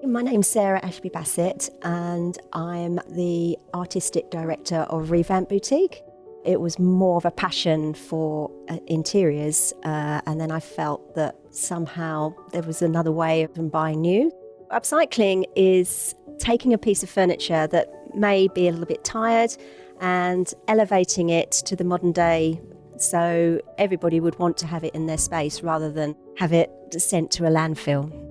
My name's Sarah Ashby Bassett and I'm the Artistic Director of Revamp Boutique. It was more of a passion for interiors and then I felt that somehow there was another way of buying new. Upcycling is taking a piece of furniture that may be a little bit tired and elevating it to the modern day so everybody would want to have it in their space rather than have it sent to a landfill.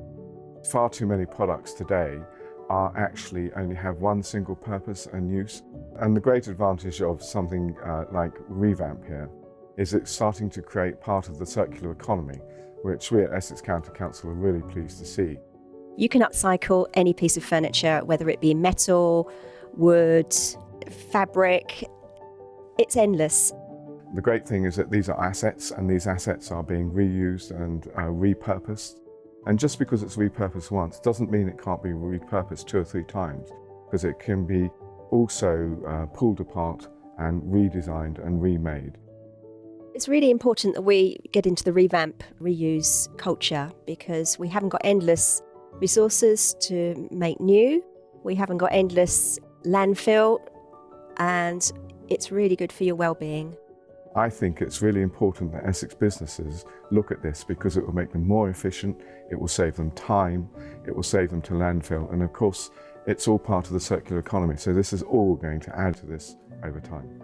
Far too many products today are actually only have one single purpose and use. And the great advantage of something like Revamp here is it's starting to create part of the circular economy, which we at Essex County Council are really pleased to see. You can upcycle any piece of furniture, whether it be metal, wood, fabric. It's endless. The great thing is that these are assets, and these assets are being reused and repurposed. And just because it's repurposed once doesn't mean it can't be repurposed 2 or 3 times, because it can be also pulled apart and redesigned and remade. It's really important that we get into the revamp, reuse culture because we haven't got endless resources to make new. We haven't got endless landfill, and it's really good for your well-being. I think it's really important that Essex businesses look at this because it will make them more efficient, it will save them time, it will save them to landfill, and of course it's all part of the circular economy, so this is all going to add to this over time.